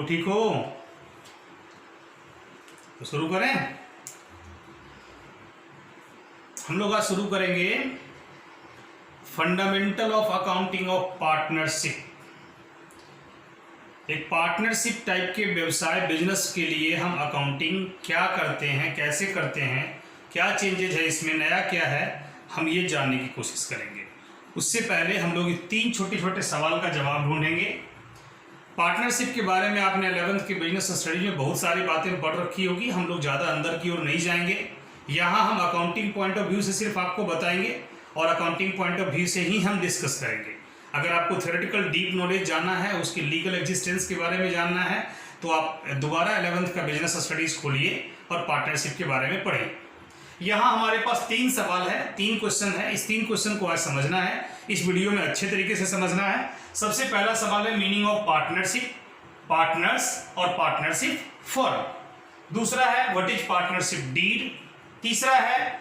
लोग ठीक हो? तो शुरू करें। हम लोग आज शुरू करेंगे fundamental of accounting of partnership. एक पार्टनरशिप टाइप के व्यवसाय बिजनेस के लिए हम अकाउंटिंग क्या करते हैं, कैसे करते हैं, क्या चेंजेज है इसमें, नया क्या है, हम ये जानने की कोशिश करेंगे। उससे पहले हम लोग 3 छोटे छोटे सवाल का जवाब ढूंढेंगे। पार्टनरशिप के बारे में आपने 11th के बिजनेस स्टडीज में बहुत सारी बातें पढ़ रखी होगी, हम लोग ज़्यादा अंदर की ओर नहीं जाएंगे। यहाँ हम अकाउंटिंग पॉइंट ऑफ व्यू से सिर्फ आपको बताएंगे और अकाउंटिंग पॉइंट ऑफ व्यू से ही हम डिस्कस करेंगे। अगर आपको थ्योरेटिकल डीप नॉलेज जानना है, उसकी लीगल एग्जिस्टेंस के बारे में जानना है, तो आप दोबारा 11th का बिजनेस स्टडीज खोलिए और पार्टनरशिप के बारे में पढ़िए। यहाँ हमारे पास 3 सवाल है, 3 क्वेश्चन है। इस 3 क्वेश्चन को आज समझना है, इस वीडियो में अच्छे तरीके से समझना है। सबसे पहला सवाल है मीनिंग ऑफ पार्टनरशिप, पार्टनर्स और पार्टनरशिप फर्म। दूसरा है व्हाट इज पार्टनरशिप डीड। तीसरा है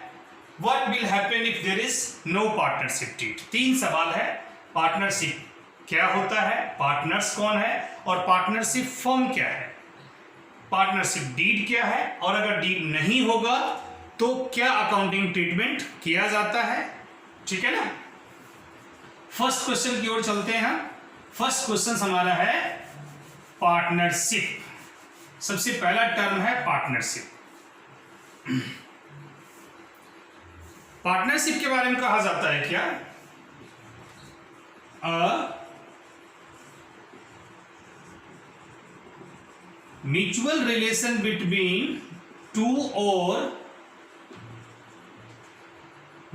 what will happen if there is no partnership deed. 3 सवाल है। पार्टनरशिप क्या होता है, पार्टनर्स कौन है और पार्टनरशिप फर्म क्या है, पार्टनरशिप डीड क्या है, और अगर डीड नहीं होगा तो क्या अकाउंटिंग ट्रीटमेंट किया जाता है। ठीक है ना। फर्स्ट क्वेश्चन की ओर चलते हैं हम। फर्स्ट क्वेश्चन हमारा है पार्टनरशिप। सबसे पहला टर्म है पार्टनरशिप। पार्टनरशिप के बारे में कहा जाता है क्या, म्यूचुअल रिलेशन बिटवीन 2 और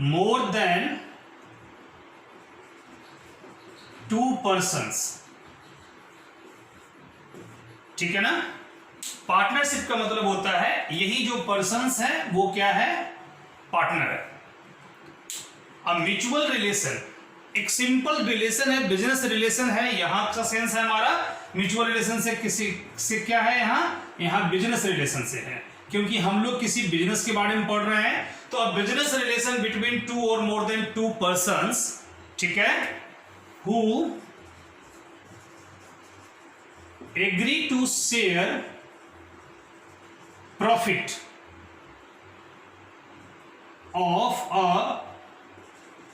more than 2 persons। ठीक है ना। पार्टनरशिप का मतलब होता है यही जो पर्सन्स है वो क्या है, पार्टनर है। अब म्यूचुअल रिलेशन एक सिंपल रिलेशन है, बिजनेस रिलेशन है। यहां का सेंस है हमारा म्यूचुअल रिलेशन से किसी से क्या है, यहां बिजनेस रिलेशन से है, क्योंकि हम लोग किसी बिजनेस के बारे में पढ़ रहे हैं। तो अब बिजनेस रिलेशन बिटवीन 2 और मोर देन 2 पर्सन्स, ठीक है, who agree to share profit of a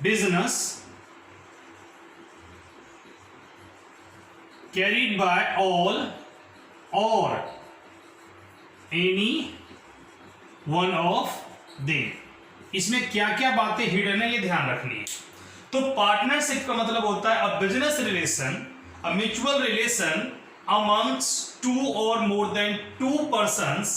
business carried by all और एनी वन ऑफ देम। इसमें क्या क्या बातें हिडन है ये ध्यान रखनी है। तो पार्टनरशिप का मतलब होता है a business relation, a mutual relation amongst 2 और more than 2 persons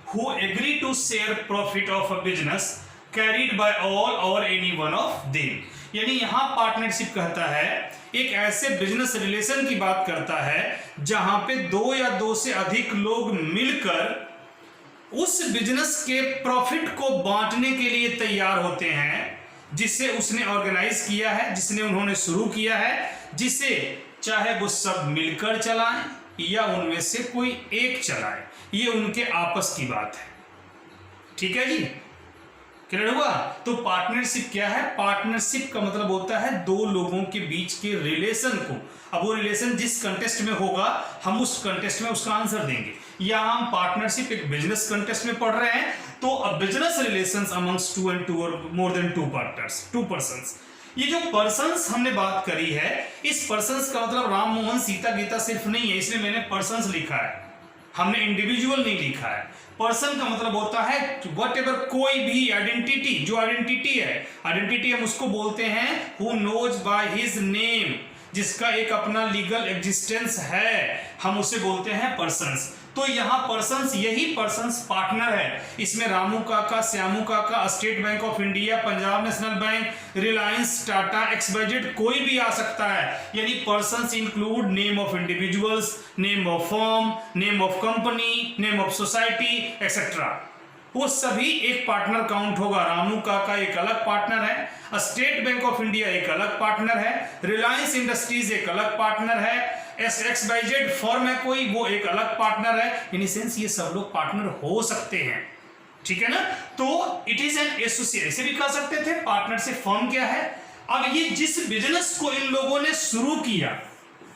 who agree to share profit of a business carried by all or any one of them। यानी यहां पार्टनरशिप कहता है एक ऐसे बिजनेस रिलेशन की बात करता है जहां पे 2 या 2 से अधिक लोग मिलकर उस बिजनेस के प्रॉफिट को बांटने के लिए तैयार होते हैं, जिसे उसने ऑर्गेनाइज किया है, जिसने उन्होंने शुरू किया है, जिसे चाहे वो सब मिलकर चलाएं या उनमें से कोई एक चलाए, ये उनके आपस की बात है। ठीक है जी, क्लियर हुआ। तो पार्टनरशिप क्या है, पार्टनरशिप का मतलब होता है 2 लोगों के बीच के रिलेशन को। अब वो रिलेशन जिस कंटेस्ट में होगा हम उस कंटेस्ट में उसका आंसर देंगे। या हम पार्टनरशिप एक बिजनेस कंटेस्ट में पढ़ रहे हैं तो a business relations amongst 2 and 2 और मोर देन 2 पर्सन्स। ये जो पर्सन्स हमने बात करी है, इस पर्सन्स का मतलब राम मोहन सीता गीता सिर्फ नहीं है, इसलिए मैंने पर्सन्स लिखा है, हमने इंडिविजुअल नहीं लिखा है। पर्सन का मतलब होता है वट एवर, कोई भी आइडेंटिटी, जो आइडेंटिटी है, आइडेंटिटी हम उसको बोलते हैं who knows by his name, जिसका एक अपना लीगल एग्जिस्टेंस है, हम उसे बोलते हैं पर्सन्स। तो यहाँ पर्सन्स, यही पर्सन्स पार्टनर है। इसमें रामू काका, श्यामू काका, state bank of India, Punjab national bank, Reliance, Tata, XYZ कोई भी आ सकता है। यानी persons include name of individuals, name of firm, name of company, name of society etcetera, वो सभी एक पार्टनर काउंट होगा। रामू काका एक अलग पार्टनर है, स्टेट बैंक ऑफ इंडिया एक अलग पार्टनर है, रिलायंस इंडस्ट्रीज एक अलग पार्टनर है, XYZ फर्म है कोई, वो एक अलग पार्टनर है। इन सेंस ये सब लोग पार्टनर हो सकते हैं। ठीक है ना। तो इट इज एन एसोसिएट, ऐसे भी कह सकते थे। पार्टनरशिप फर्म क्या है, अब ये जिस बिजनेस को इन लोगों ने शुरू किया,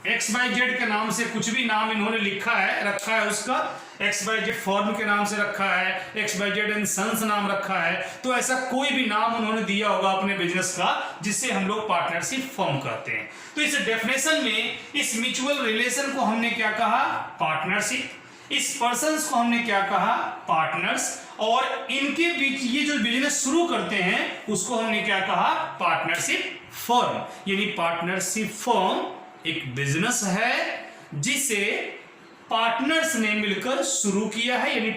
XYZ के नाम से कुछ भी नाम इन्होंने लिखा है, रखा है उसका, XYZ फर्म के नाम से रखा है, XYZ एंड सन्स नाम रखा है, तो ऐसा कोई भी नाम उन्होंने दिया होगा अपने बिजनेस का जिससे हम लोग पार्टनरशिप फर्म कहते हैं। तो इस डेफिनेशन में इस म्यूचुअल रिलेशन को हमने क्या कहा? पार्टनरशिप। इस पर्सन्स को हमने क्या कहा? पार्टनर्स। और इनके बीच ये जो बिजनेस शुरू करते हैं उसको हमने क्या कहा? Partnership firm. यानी पार्टनरशिप फर्म एक बिजनेस है जिसे पार्टनर्स ने मिलकर शुरू किया है, यानी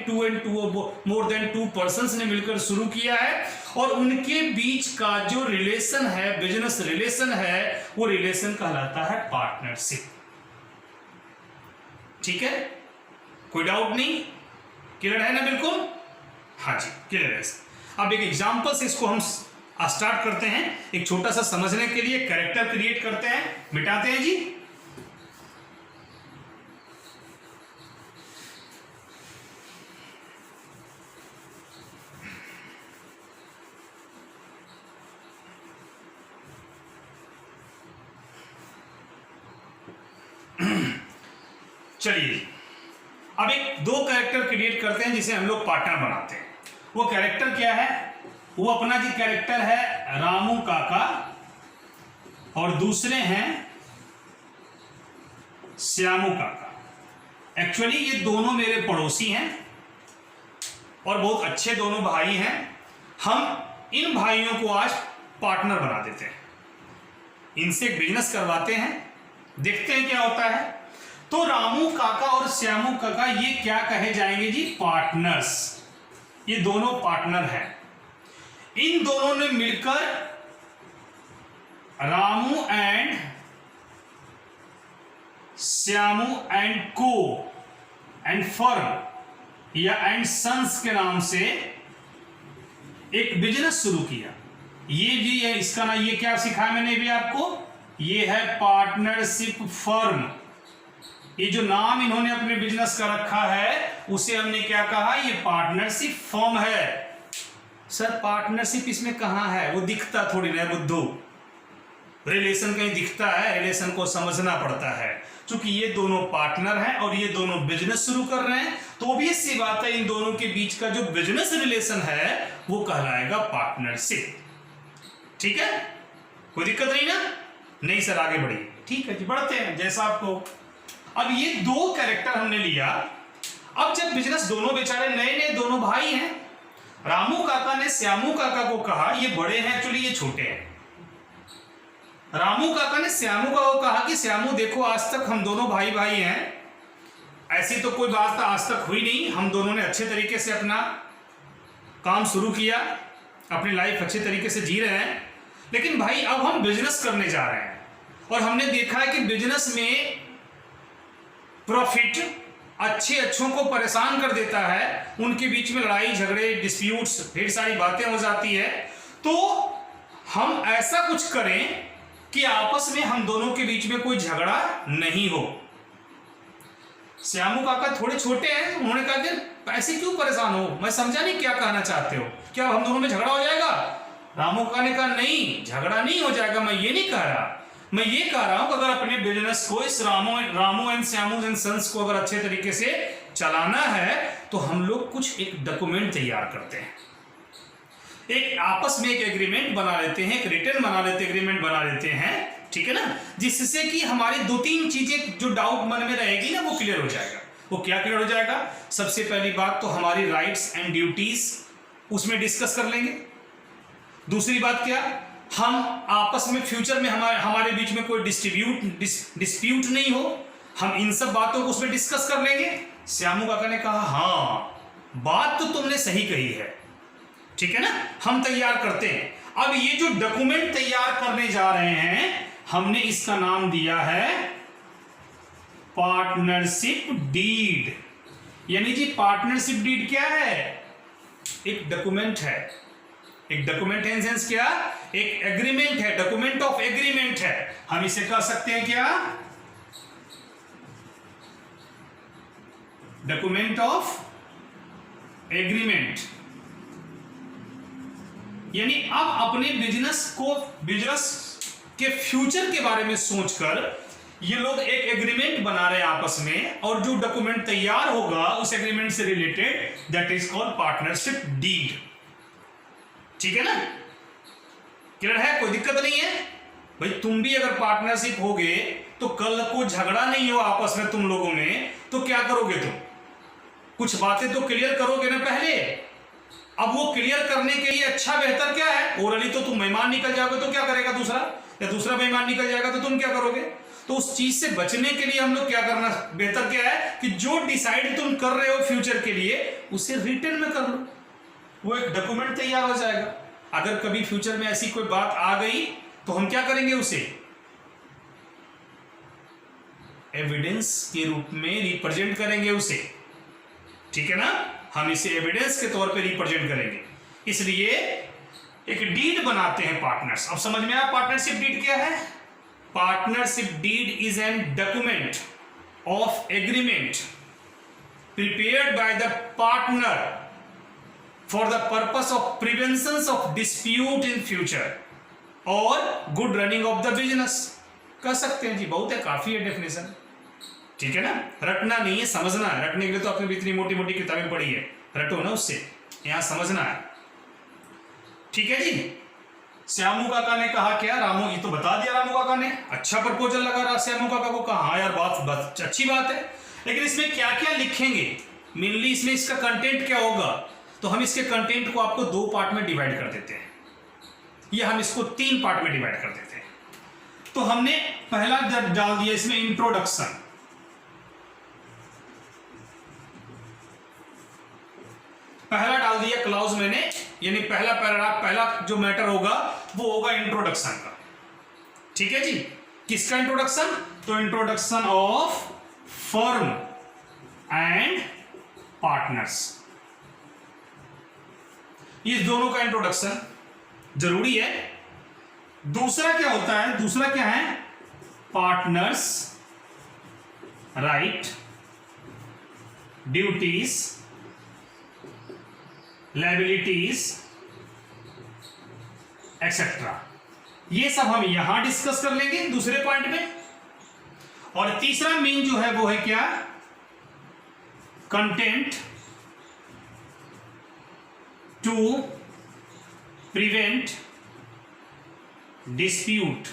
मोर देन टू पर्सन्स ने मिलकर शुरू किया है, और उनके बीच का जो रिलेशन है, बिजनेस रिलेशन है, वो रिलेशन कहलाता है पार्टनरशिप। ठीक है, कोई डाउट नहीं? क्लियर है ना? बिल्कुल, हाँ जी क्लियर है। अब एक एग्जांपल से इसको हम स्टार्ट करते हैं, एक छोटा सा समझने के लिए कैरेक्टर क्रिएट करते हैं, मिटाते हैं जी। चलिए अब एक दो कैरेक्टर क्रिएट करते हैं जिसे हम लोग पार्टनर बनाते हैं। वो कैरेक्टर क्या है? वो अपना जी कैरेक्टर है रामू काका, और दूसरे हैं श्यामू काका। एक्चुअली ये दोनों मेरे पड़ोसी हैं और बहुत अच्छे दोनों भाई हैं। हम इन भाइयों को आज पार्टनर बना देते हैं, इनसे बिजनेस करवाते हैं, देखते हैं क्या होता है। तो रामू काका और श्यामू काका ये क्या कहे जाएंगे जी? पार्टनर्स। ये दोनों पार्टनर हैं। इन दोनों ने मिलकर रामू एंड श्यामू एंड को एंड फर्म या एंड सन्स के नाम से एक बिजनेस शुरू किया। ये जी है इसका ना, ये क्या सिखाया मैंने भी आपको? ये है पार्टनरशिप फर्म। ये जो नाम इन्होंने अपने बिजनेस का रखा है उसे हमने क्या कहा? ये पार्टनरशिप फर्म है। सर पार्टनरशिप इसमें कहां है? वो दिखता थोड़ी ना बुद्धू, रिलेशन कहीं दिखता है, रिलेशन को समझना पड़ता है। क्योंकि ये दोनों पार्टनर हैं और ये दोनों बिजनेस शुरू कर रहे हैं, तो भी सी बात है इन दोनों के बीच का जो बिजनेस रिलेशन है वो कहलाएगा पार्टनरशिप। ठीक है, कोई दिक्कत नहीं ना? नहीं सर आगे बढ़िए। ठीक है जी, बढ़ते हैं जैसा आपको। अब ये दो कैरेक्टर हमने लिया। अब जब बिजनेस, दोनों बेचारे नए नए दोनों भाई हैं, रामू काका ने श्यामू काका को कहा, ये बड़े हैं एक्चुअली, ये छोटे हैं। रामू काका ने श्यामू काका को कहा कि श्यामू देखो, आज तक हम दोनों भाई भाई हैं, ऐसी तो कोई बात आज तक हुई नहीं, हम दोनों ने अच्छे तरीके से अपना काम शुरू किया, अपनी लाइफ अच्छे तरीके से जी रहे हैं, लेकिन भाई अब हम बिजनेस करने जा रहे हैं और हमने देखा है कि बिजनेस में प्रॉफिट अच्छे अच्छों को परेशान कर देता है, उनके बीच में लड़ाई झगड़े, डिस्प्यूट्स, ढेर सारी बातें हो जाती है। तो हम ऐसा कुछ करें कि आपस में हम दोनों के बीच में कोई झगड़ा नहीं हो। श्यामू काका थोड़े छोटे हैं, उन्होंने कहा कि ऐसे क्यों परेशान हो, मैं समझा नहीं क्या कहना चाहते हो, क्या हम दोनों में झगड़ा हो जाएगा? रामू काका ने कहा नहीं, झगड़ा नहीं हो जाएगा, मैं ये नहीं कह रहा, मैं ये कह रहा हूं कि अगर अपने बिजनेस को, इस Ramu and Shyamu and sons को अगर अच्छे तरीके से चलाना है तो हम लोग कुछ एक डॉक्यूमेंट तैयार करते हैं, एक आपस में एक एग्रीमेंट बना लेते हैं, एक रिटर्न बना लेते, एग्रीमेंट बना लेते हैं, ठीक है ना, जिससे कि हमारी दो तीन चीजें जो डाउट मन में रहेगी ना वो क्लियर हो जाएगा। वो क्या क्लियर हो जाएगा? सबसे पहली बात तो हमारी राइट्स एंड ड्यूटीज उसमें डिस्कस कर लेंगे। दूसरी बात क्या, हम आपस में फ्यूचर में हमारे बीच में कोई डिस्प्यूट नहीं हो, हम इन सब बातों को उसमें डिस्कस कर लेंगे। श्यामू काका ने कहा हाँ बात तो तुमने सही कही है, ठीक है ना, हम तैयार करते हैं। अब ये जो डॉक्यूमेंट तैयार करने जा रहे हैं, हमने इसका नाम दिया है पार्टनरशिप डीड। यानी जी पार्टनरशिप डीड क्या है? एक डॉक्यूमेंट है, एक डॉक्यूमेंट है इन सेंस क्या, एक एग्रीमेंट है, डॉक्यूमेंट ऑफ एग्रीमेंट है। हम इसे कह सकते हैं क्या, डॉक्यूमेंट ऑफ एग्रीमेंट। यानी अब अपने बिजनेस के फ्यूचर के बारे में सोचकर ये लोग एक एग्रीमेंट बना रहे हैं आपस में, और जो डॉक्यूमेंट तैयार होगा उस एग्रीमेंट से related, that is called partnership deed. ठीक है ना, क्लियर है, कोई दिक्कत नहीं है भाई। तुम भी अगर पार्टनरशिप होगे तो कल को झगड़ा नहीं हो आपस में तुम लोगों में, तो क्या करोगे तुम? कुछ बातें तो क्लियर करोगे ना पहले। अब वो क्लियर करने के लिए अच्छा बेहतर क्या है, ओरली तो तुम मेहमान निकल जाओगे तो क्या करेगा दूसरा, या दूसरा मेहमान निकल जाएगा तो तुम क्या करोगे? तो उस चीज से बचने के लिए हम लोग क्या करना बेहतर क्या है कि जो डिसाइड तुम कर रहे हो फ्यूचर के लिए उसे रिटन में कर लो, वो एक डॉक्यूमेंट तैयार हो जाएगा। अगर कभी फ्यूचर में ऐसी कोई बात आ गई तो हम क्या करेंगे, उसे एविडेंस के रूप में रिप्रेजेंट करेंगे उसे। ठीक है ना, हम इसे एविडेंस के तौर पे रिप्रेजेंट करेंगे, इसलिए एक डीड बनाते हैं पार्टनर्स। अब समझ में आया पार्टनरशिप डीड क्या है? Partnership deed is an document of agreement prepared by the partner for the purpose of prevention of dispute in future और good running of the business. कह सकते हैं जी, बहुत है, काफी है डेफिनेशन। ठीक है ना, रटना नहीं है, समझना है। रटने के लिए तो आपने भी इतनी मोटी मोटी किताबें पढ़ी है, रटो ना उससे, यहां समझना है। ठीक है जी। श्यामू काका ने कहा क्या, रामू, ये तो बता दिया रामू काका ने, अच्छा प्रपोजल लगा रहा श्यामू काका को, कहा हाँ यार बात अच्छी बात है, लेकिन इसमें क्या क्या लिखेंगे, मेनली इसमें इसका कंटेंट क्या होगा? तो हम इसके कंटेंट को आपको 2 पार्ट में डिवाइड कर देते हैं, या हम इसको 3 पार्ट में डिवाइड कर देते हैं। तो हमने पहला डाल दिया इसमें इंट्रोडक्शन, पहला डाल दिया क्लाउज मैंने, यानी पहला पैराग्राफ, पहला जो मैटर होगा वो होगा इंट्रोडक्शन का। ठीक है जी, किसका इंट्रोडक्शन? तो introduction of firm and partners, ये दोनों का इंट्रोडक्शन जरूरी है। दूसरा क्या होता है, दूसरा क्या है? Partners right, duties, liabilities etcetera, ये सब हम यहां डिस्कस कर लेंगे दूसरे पॉइंट में। और तीसरा मेन जो है वो है क्या? Content to prevent dispute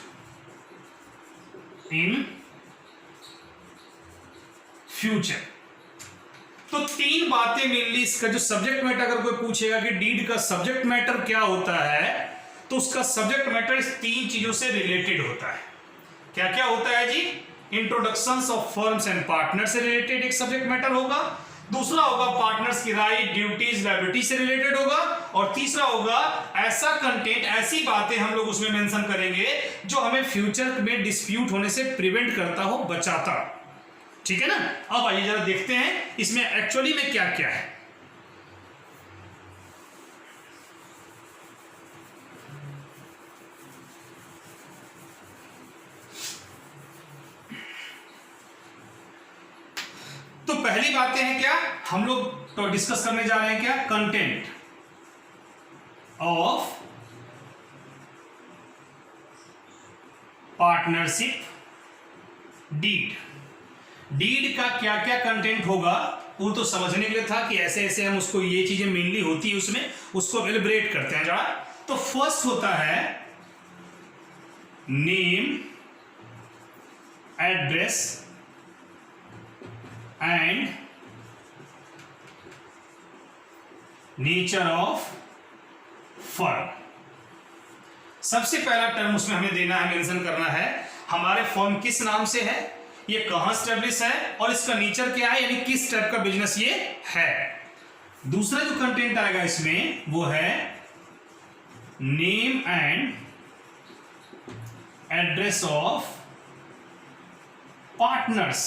in future. तो 3 बातें मेनली, इसका जो सब्जेक्ट मैटर, अगर कोई पूछेगा कि डीड का सब्जेक्ट मैटर क्या होता है, तो उसका सब्जेक्ट मैटर इस 3 चीजों से रिलेटेड होता है। क्या क्या होता है जी? Introductions of firms and partner से रिलेटेड एक सब्जेक्ट मैटर होगा, दूसरा होगा पार्टनर्स की राइट, ड्यूटीज, लायबिलिटी से रिलेटेड होगा, और तीसरा होगा ऐसा कंटेंट, ऐसी बातें हम लोग उसमें मेंशन करेंगे जो हमें फ्यूचर में डिस्प्यूट होने से प्रिवेंट करता हो, बचाता। ठीक है ना। अब आइए जरा देखते हैं इसमें एक्चुअली में क्या क्या है। तो पहली बातें हैं क्या, हम लोग तो डिस्कस करने जा रहे हैं क्या? Content of partnership deed. Deed का क्या क्या कंटेंट होगा वो तो समझने के लिए था कि ऐसे ऐसे हम उसको, ये चीजें मेनली होती है उसमें, उसको एलिब्रेट करते हैं जरा। तो फर्स्ट होता है name, address and nature of firm. सबसे पहला टर्म उसमें हमें देना है, मेंशन करना है, हमारे फर्म किस नाम से है, ये कहां स्टैब्लिश है, और इसका नेचर क्या है, यानी किस टाइप का बिजनेस ये है। दूसरा जो कंटेंट आएगा इसमें वो है name and address of partners.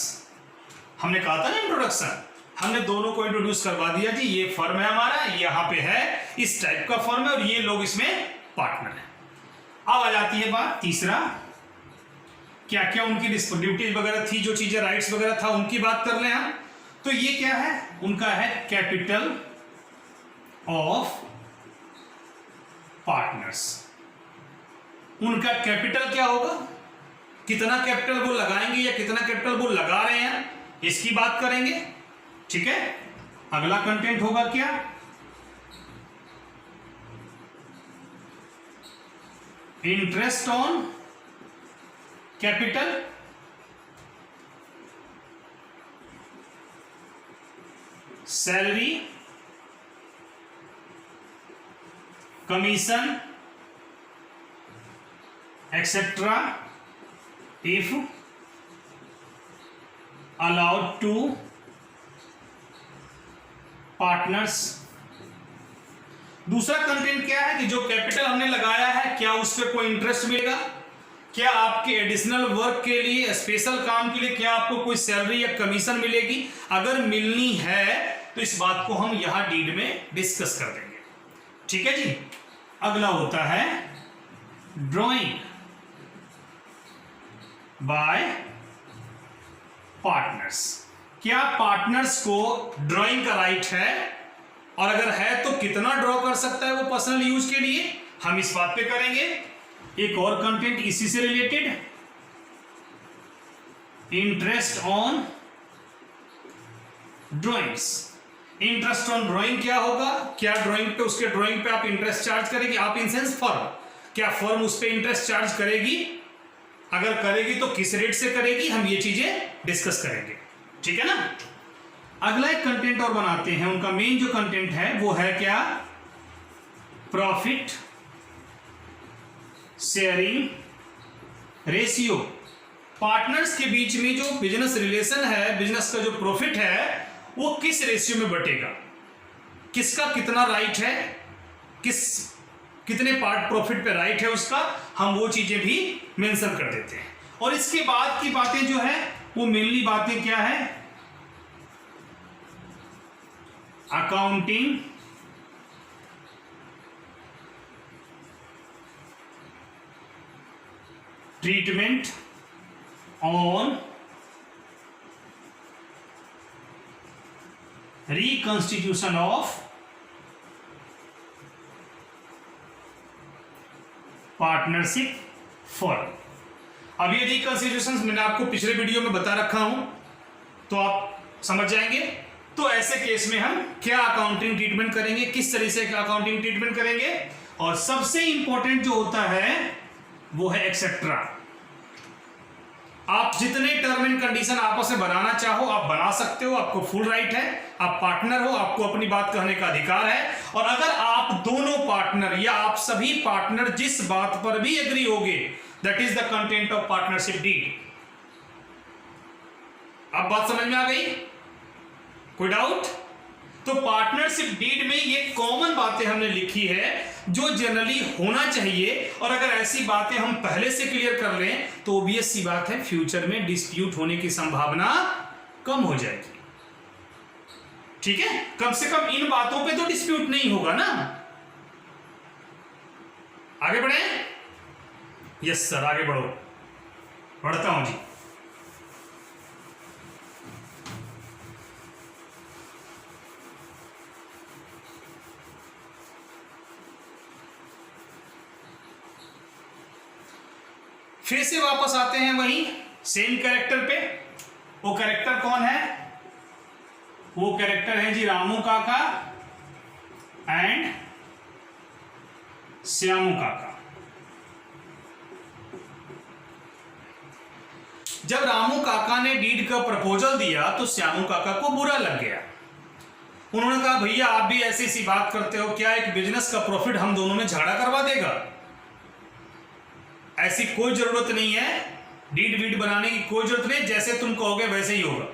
हमने कहा था ना इंट्रोडक्शन, हमने दोनों को इंट्रोड्यूस करवा दिया जी, ये फर्म है हमारा, यहां पे है, इस टाइप का फर्म है, और ये लोग इसमें पार्टनर है। अब आ जाती है बात तीसरा, क्या क्या उनकी ड्यूटीज वगैरह थी, जो चीजें राइट्स वगैरह था उनकी बात कर लें हम। तो ये क्या है, उनका है कैपिटल ऑफ पार्टनर्स। उनका कैपिटल क्या होगा? कितना कैपिटल वो लगाएंगे या कितना कैपिटल वो लगा रहे हैं, इसकी बात करेंगे। ठीक है, अगला कंटेंट होगा क्या, interest on capital, salary, commission etcetera if allowed to partners. दूसरा कंटेंट क्या है कि जो कैपिटल हमने लगाया है क्या उस पर कोई इंटरेस्ट मिलेगा, क्या आपके एडिशनल वर्क के लिए, स्पेशल काम के लिए क्या आपको कोई सैलरी या कमीशन मिलेगी। अगर मिलनी है तो इस बात को हम यहां डीड में डिस्कस कर देंगे। ठीक है जी। अगला होता है ड्राइंग बाय पार्टनर्स। क्या पार्टनर्स को ड्राइंग का राइट है, और अगर है तो कितना ड्रॉ कर सकता है वो पर्सनल यूज के लिए, हम इस बात पे करेंगे। एक और कंटेंट इसी से related, interest on drawings. Interest on drawing क्या होगा, क्या ड्राइंग पे, उसके ड्राइंग पे आप इंटरेस्ट चार्ज करेगी, आप इन सेंस फर्म, क्या फर्म उस पे इंटरेस्ट चार्ज करेगी, अगर करेगी तो किस रेट से करेगी, हम ये चीजें डिस्कस करेंगे। ठीक है ना। अगला एक कंटेंट और बनाते हैं, उनका मेन जो कंटेंट है वो है क्या, प्रॉफिट शेयरिंग रेशियो। पार्टनर्स के बीच में जो बिजनेस रिलेशन है, बिजनेस का जो प्रॉफिट है वो किस रेशियो में बटेगा, किसका कितना राइट है, कितने पार्ट प्रॉफिट पे राइट है उसका, हम वो चीजें भी मेंशन कर देते हैं। और इसके बाद की बातें जो है वो मेनली बातें क्या है, accounting treatment on reconstitution of partnership firm. अब ये रिकंस्टिट्यूशन मैंने आपको पिछले वीडियो में बता रखा हूं तो आप समझ जाएंगे। तो ऐसे केस में हम क्या अकाउंटिंग ट्रीटमेंट करेंगे, किस तरह से अकाउंटिंग ट्रीटमेंट करेंगे, और सबसे इंपॉर्टेंट जो होता है वो है एक्सेट्रा। आप जितने टर्म एंड कंडीशन आपस में बनाना चाहो आप बना सकते हो, आपको फुल राइट है, आप पार्टनर हो, आपको अपनी बात कहने का अधिकार है। और अगर आप दोनों पार्टनर या आप सभी पार्टनर जिस बात पर भी एग्री होगे, that is the content of partnership deed. अब बात समझ में आ गई, कोई डाउट? तो पार्टनरशिप डीड में ये कॉमन बातें हमने लिखी है जो जनरली होना चाहिए, और अगर ऐसी बातें हम पहले से क्लियर कर लें तो ऑब्वियस सी बात है फ्यूचर में डिस्प्यूट होने की संभावना कम हो जाएगी। ठीक है, कम से कम इन बातों पे तो डिस्प्यूट नहीं होगा ना। आगे बढ़े? यस सर, आगे बढ़ो। बढ़ता हूं जी। फिर से वापस आते हैं वही सेम कैरेक्टर पे। वो कैरेक्टर कौन है? वो कैरेक्टर है जी रामू काका एंड श्यामू काका। जब रामू काका ने डीड का प्रपोजल दिया तो श्यामू काका को बुरा लग गया। उन्होंने कहा भैया आप भी ऐसी सी बात करते हो, क्या एक बिजनेस का प्रॉफिट हम दोनों में झगड़ा करवा देगा? ऐसी कोई जरूरत नहीं है, डीड वीड बनाने की कोई जरूरत नहीं, जैसे तुम कहोगे वैसे ही होगा।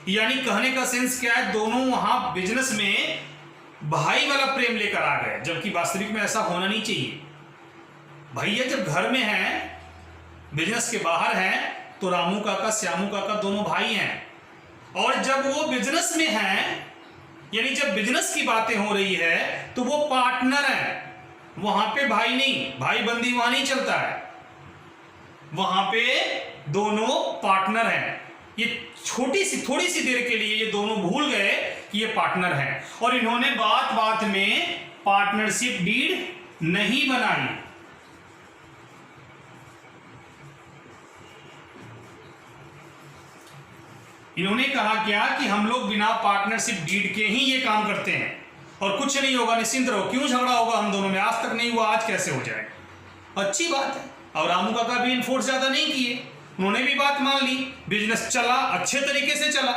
यानी कहने का सेंस क्या है, दोनों वहां बिजनेस में भाई वाला प्रेम लेकर आ गए, जबकि वास्तविक में ऐसा होना नहीं चाहिए। भैया जब घर में हैं, बिजनेस के बाहर हैं, तो रामू काका श्यामू काका दोनों भाई हैं, और जब वो बिजनेस में हैं, यानी जब बिजनेस की बातें हो रही है तो वो पार्टनर हैं। वहां पे भाई नहीं, भाई बंदी वहां नहीं चलता है, वहां पे दोनों पार्टनर हैं। ये थोड़ी सी देर के लिए ये दोनों भूल गए कि ये पार्टनर हैं, और इन्होंने बात बात में पार्टनरशिप डीड नहीं बनाई। इन्होंने कहा क्या कि हम लोग बिना पार्टनरशिप डीड के ही ये काम करते हैं और कुछ नहीं होगा, निश्चिंत रहो। क्यों झगड़ा होगा हम दोनों में? आज तक नहीं हुआ, आज कैसे हो जाएगा? अच्छी बात है। और रामू काका भी इन्फोर्स ज्यादा नहीं किए, उन्होंने भी बात मान ली। बिजनेस चला, अच्छे तरीके से चला,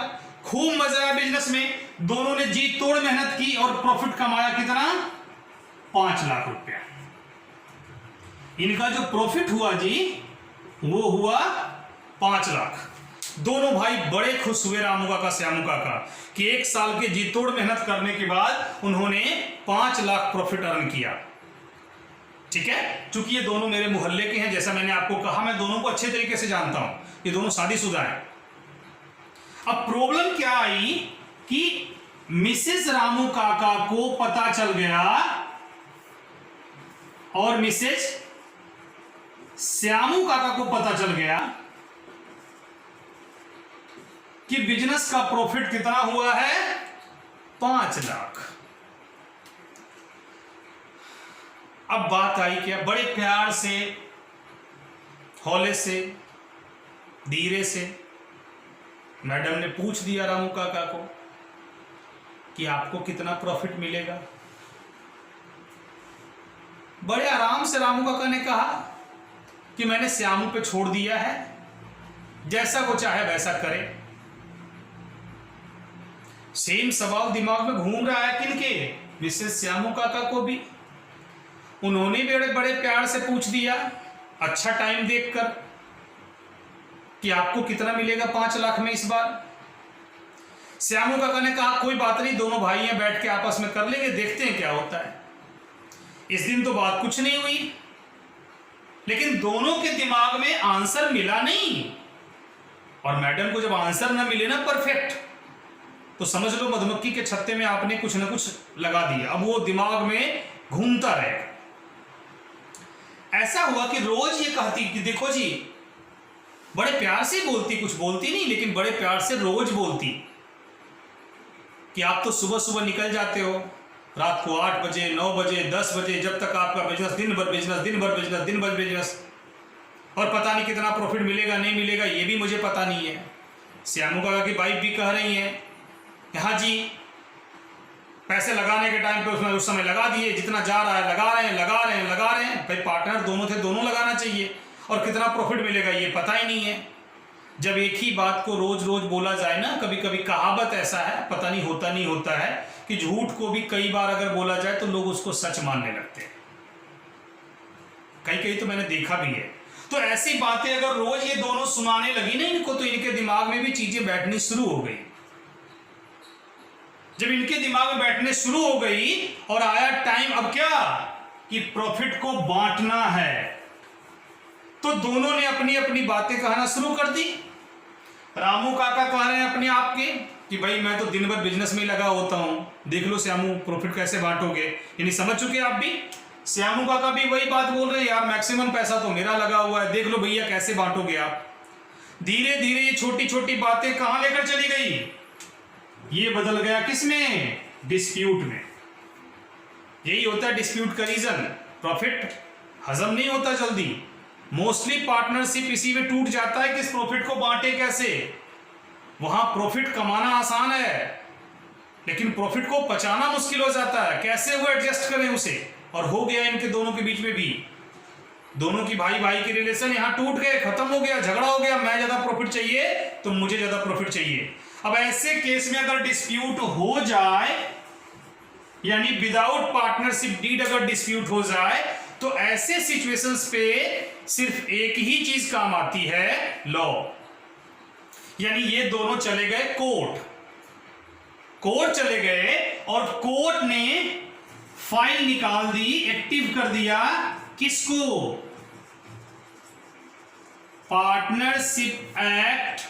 खूब मजा आया बिजनेस में। दोनों ने जी तोड़ मेहनत की और प्रॉफिट कमाया कितना? 5 लाख रुपया। इनका जो प्रॉफिट हुआ जी वो हुआ 5 लाख। दोनों भाई बड़े खुश हुए, रामू काका श्यामू काका, कि 1 साल के जी तोड़ मेहनत करने के बाद उन्होंने 5 लाख प्रॉफिट अर्न किया। ठीक है, चूंकि ये दोनों मेरे मोहल्ले के हैं, जैसा मैंने आपको कहा, मैं दोनों को अच्छे तरीके से जानता हूं, ये दोनों शादीशुदा हैं। अब प्रॉब्लम क्या आई कि मिसेस रामू काका को पता चल गया और मिसेस श्यामू काका को पता चल गया कि बिजनेस का प्रॉफिट कितना हुआ है? 5 लाख। अब बात आई क्या? बड़े प्यार से, हौले से, धीरे से मैडम ने पूछ दिया रामू काका को कि आपको कितना प्रॉफिट मिलेगा। बड़े आराम से रामू काका ने कहा कि मैंने श्यामू पे छोड़ दिया है, जैसा वो चाहे वैसा करे। सेम सवाल दिमाग में घूम रहा है किनके? मिसेस श्यामू काका को भी। उन्होंने भी बड़े बड़े प्यार से पूछ दिया, अच्छा टाइम देखकर, कि आपको कितना मिलेगा 5 लाख में इस बार। श्यामू काका ने कहा कोई बात नहीं, दोनों भाई हैं, बैठ के आपस में कर लेंगे, देखते हैं क्या होता है। इस दिन तो बात कुछ नहीं हुई, लेकिन दोनों के दिमाग में आंसर मिला नहीं। और मैडम को जब आंसर ना मिले ना परफेक्ट, तो समझ लो मधुमक्खी के छत्ते में आपने कुछ ना कुछ लगा दिया, अब वो दिमाग में घूमता रहेगा। ऐसा हुआ कि रोज ये कहती कि देखो जी, बड़े प्यार से बोलती, कुछ बोलती नहीं लेकिन बड़े प्यार से रोज बोलती कि आप तो सुबह सुबह निकल जाते हो, रात को 8 बजे, 9 बजे, 10 बजे, जब तक आपका बिजनेस, दिन भर बिजनेस, दिन भर बिजनेस, दिन भर बिजनेस, और पता नहीं कितना प्रॉफिट मिलेगा नहीं मिलेगा ये भी मुझे पता नहीं है। श्यामू काका की वाइफ भी कह रही है कि हाँ जी, पैसे लगाने के टाइम पे उसमें उस समय लगा दिए, जितना जा रहा है लगा रहे हैं, लगा रहे हैं, लगा रहे हैं। भाई पार्टनर दोनों थे, दोनों लगाना चाहिए, और कितना प्रॉफिट मिलेगा ये पता ही नहीं है। जब एक ही बात को रोज रोज बोला जाए ना, कभी कभी कहावत ऐसा है, पता नहीं होता है कि झूठ को भी कई बार अगर बोला जाए तो लोग उसको सच मानने लगते हैं। कई तो मैंने देखा भी है। तो ऐसी बातें अगर रोज ये दोनों सुनाने लगी ना इनको, तो इनके दिमाग में भी चीजें बैठनी शुरू हो गई। जब इनके दिमाग में बैठने शुरू हो गई और आया टाइम अब क्या कि प्रॉफिट को बांटना है, तो दोनों ने अपनी अपनी बातें कहना शुरू कर दी। रामू काका कह रहे हैं अपने आप के कि भाई मैं तो दिन भर बिजनेस में लगा होता हूं, देख लो श्यामू प्रॉफिट कैसे बांटोगे, यानी समझ चुके आप भी। श्यामू काका भी वही बात बोल रहे हैं, यार मैक्सिमम पैसा तो मेरा लगा हुआ है, देख लो भैया कैसे बांटोगे आप। धीरे धीरे ये छोटी छोटी बातें कहां लेकर चली गई, ये बदल गया किसमें? डिस्प्यूट में। यही होता है डिस्प्यूट का रीजन, प्रॉफिट हजम नहीं होता जल्दी। मोस्टली पार्टनरशिप इसी में टूट जाता है कि इस प्रॉफिट को बांटे कैसे। वहां प्रॉफिट कमाना आसान है, लेकिन प्रॉफिट को पचाना मुश्किल हो जाता है, कैसे वो एडजस्ट करें उसे। और हो गया इनके दोनों के बीच में भी, दोनों की भाई भाई के रिलेशन यहां टूट गए, खत्म हो गया, झगड़ा हो गया, मैं ज्यादा प्रॉफिट चाहिए तो मुझे ज्यादा प्रॉफिट चाहिए। अब ऐसे केस में अगर डिस्प्यूट हो जाए, यानी विदाउट पार्टनरशिप डीड अगर डिस्प्यूट हो जाए, तो ऐसे सिचुएशंस पे सिर्फ एक ही चीज काम आती है, लॉ। यानी ये दोनों चले गए कोर्ट चले गए और कोर्ट ने फाइल निकाल दी, एक्टिव कर दिया किसको? पार्टनरशिप एक्ट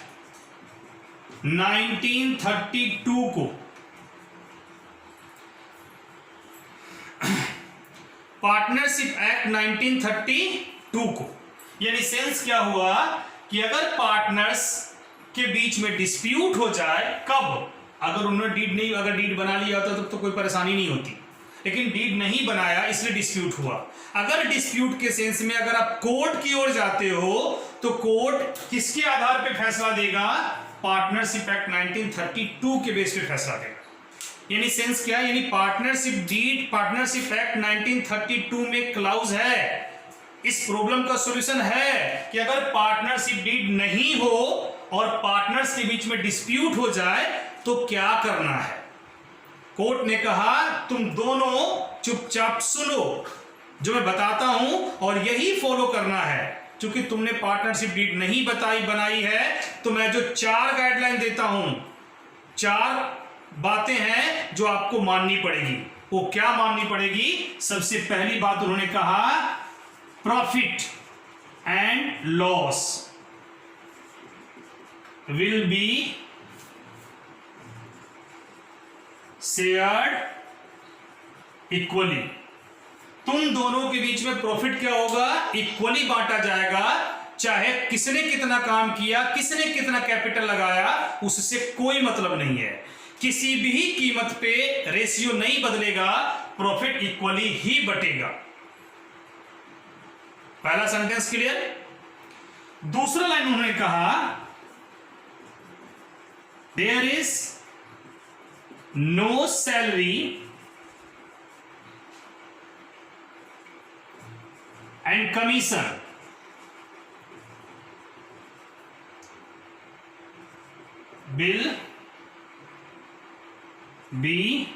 1932 को। पार्टनरशिप एक्ट 1932 को। यानी सेंस क्या हुआ कि अगर पार्टनर्स के बीच में डिस्प्यूट हो जाए, कब? अगर उन्होंने डीड नहीं, अगर डीड बना लिया होता तो कोई परेशानी नहीं होती, लेकिन डीड नहीं बनाया इसलिए डिस्प्यूट हुआ। अगर डिस्प्यूट के सेंस में अगर आप कोर्ट की ओर जाते हो, तो कोर्ट किसके आधार पे फैसला देगा? पार्टनरशिप एक्ट 1932 के बेस पे फैसला देगा। यानी सेंस क्या है, यानी पार्टनरशिप डीड, पार्टनरशिप एक्ट 1932 में क्लाउज है, इस प्रॉब्लम का सॉल्यूशन है कि अगर पार्टनरशिप डीड नहीं हो और पार्टनर्स के बीच में डिस्प्यूट हो जाए तो क्या करना है। कोर्ट ने कहा तुम दोनों चुपचाप सुनो जो मैं बताता हूं और यही फॉलो करना है। क्योंकि तुमने पार्टनरशिप डीड नहीं बनाई है तो मैं जो 4 गाइडलाइन देता हूं, 4 बातें हैं जो आपको माननी पड़ेगी। वो क्या माननी पड़ेगी? सबसे पहली बात उन्होंने कहा profit and loss will be shared equally. तुम दोनों के बीच में प्रॉफिट क्या होगा? इक्वली बांटा जाएगा। चाहे किसने कितना काम किया, किसने कितना कैपिटल लगाया, उससे कोई मतलब नहीं है। किसी भी कीमत पे रेशियो नहीं बदलेगा, प्रॉफिट इक्वली ही बटेगा। पहला सेंटेंस क्लियर। दूसरा लाइन उन्होंने कहा there is no salary and commission will be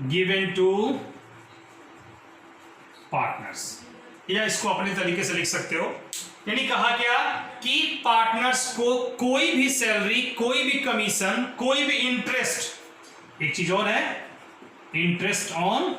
given to partners। या इसको अपने तरीके से लिख सकते हो। यानी कहा क्या कि पार्टनर्स को कोई भी सैलरी, कोई भी कमीशन, कोई भी इंटरेस्ट, एक चीज और है इंटरेस्ट ऑन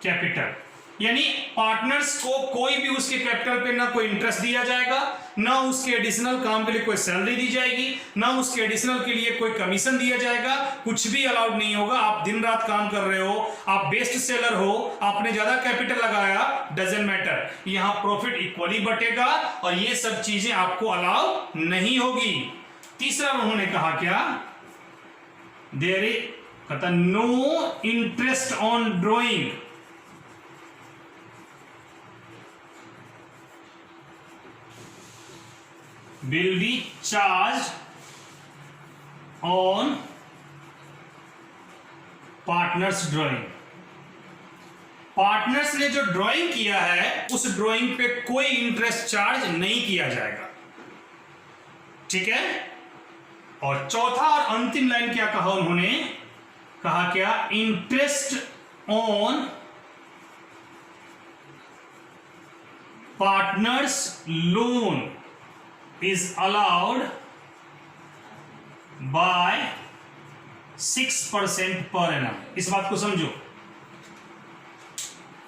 कैपिटल, यानी पार्टनर्स को कोई भी उसके कैपिटल पे ना कोई इंटरेस्ट दिया जाएगा, ना उसके एडिशनल काम के लिए कोई सैलरी दी जाएगी, ना उसके एडिशनल के लिए कोई कमीशन दिया जाएगा, कुछ भी अलाउड नहीं होगा। आप दिन रात काम कर रहे हो, आप बेस्ट सेलर हो, आपने ज्यादा कैपिटल लगाया, डजंट मैटर, यहां प्रॉफिट इक्वली बटेगा और ये सब चीजें आपको अलाउ नहीं होगी। तीसरा उन्होंने कहा क्या, देयर इज कहता no interest on drawing will be charged on partners drawing। Partners ने जो ड्राइंग किया है उस ड्राइंग पे कोई इंटरेस्ट चार्ज नहीं किया जाएगा। ठीक है। और चौथा और अंतिम लाइन क्या कहा उन्होंने, कहा क्या interest on partners loan is allowed by 6% per annum। इस बात को समझो।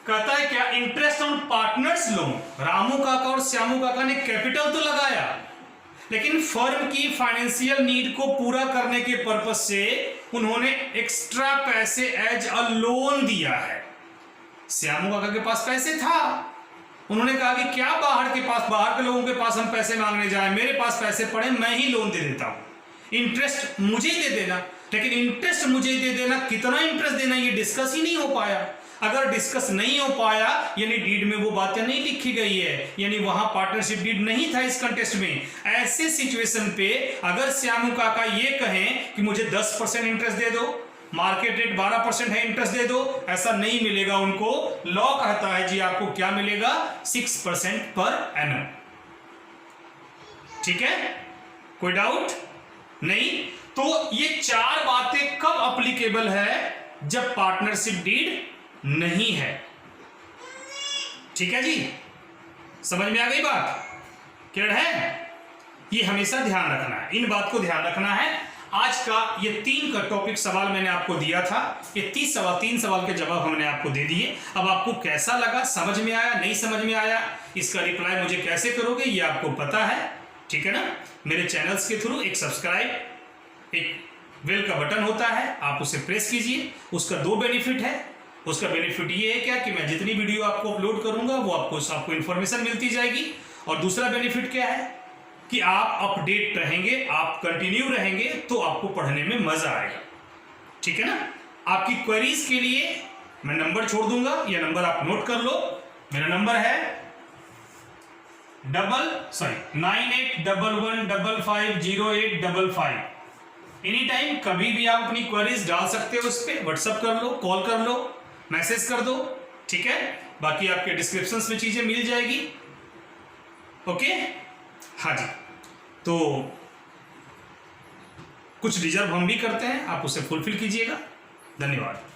कहता है क्या, interest on partners loan, Ramu काका और श्यामू काका ने कैपिटल तो लगाया लेकिन फर्म की फाइनेंशियल नीड को पूरा करने के पर्पस से उन्होंने एक्स्ट्रा पैसे एज अ लोन दिया है। श्यामू काका के पास पैसे था, उन्होंने कहा कि क्या बाहर के लोगों के पास हम पैसे मांगने जाएं, मेरे पास पैसे पड़े, मैं ही लोन दे देता हूं, इंटरेस्ट मुझे दे देना। लेकिन इंटरेस्ट मुझे दे देना, कितना इंटरेस्ट देना, ये डिस्कस ही नहीं हो पाया। अगर डिस्कस नहीं हो पाया यानी डीड में वो बातें नहीं लिखी गई है, यानी वहां पार्टनरशिप डीड नहीं था इस कंटेस्ट में। ऐसे सिचुएशन पे अगर श्यामू काका ये कहें कि मुझे 10% इंटरेस्ट दे दो, मार्केट रेट 12% है, इंटरेस्ट दे दो, ऐसा नहीं मिलेगा उनको। लॉ कहता है जी आपको क्या मिलेगा, 6% पर एनम। ठीक है, कोई डाउट नहीं। तो ये 4 बातें कब अप्लीकेबल है, जब पार्टनरशिप डीड नहीं है। ठीक है जी, समझ में आ गई बात, क्लियर है। ये हमेशा ध्यान रखना है, इन बात को ध्यान रखना है। आज का ये 3 का टॉपिक सवाल मैंने आपको दिया था, ये 3 सवाल के जवाब हमने आपको दे दिए। अब आपको कैसा लगा, समझ में आया, नहीं समझ में आया, इसका रिप्लाई मुझे कैसे करोगे ये आपको पता है। ठीक है ना। मेरे चैनल्स के थ्रू एक सब्सक्राइब, एक बेल का बटन होता है, आप उसे प्रेस कीजिए। उसका 2 बेनिफिट है। उसका बेनिफिट ये है क्या कि मैं जितनी वीडियो आपको अपलोड करूंगा वो आपको इन्फॉर्मेशन मिलती जाएगी। और दूसरा बेनिफिट क्या है कि आप अपडेट रहेंगे, आप कंटिन्यू रहेंगे, तो आपको पढ़ने में मजा आएगा। ठीक है ना। आपकी क्वेरीज के लिए मैं नंबर छोड़ दूंगा, यह नंबर आप नोट कर लो। मेरा नंबर है 9811550855। एनी टाइम कभी भी आप अपनी क्वेरीज डाल सकते हो, उस पर व्हाट्सअप कर लो, कॉल कर लो, मैसेज कर दो, ठीक है। बाकी आपके डिस्क्रिप्शन में चीजें मिल जाएगी। ओके, हाँ जी। तो कुछ रिजर्व हम भी करते हैं, आप उसे फुलफिल कीजिएगा। धन्यवाद।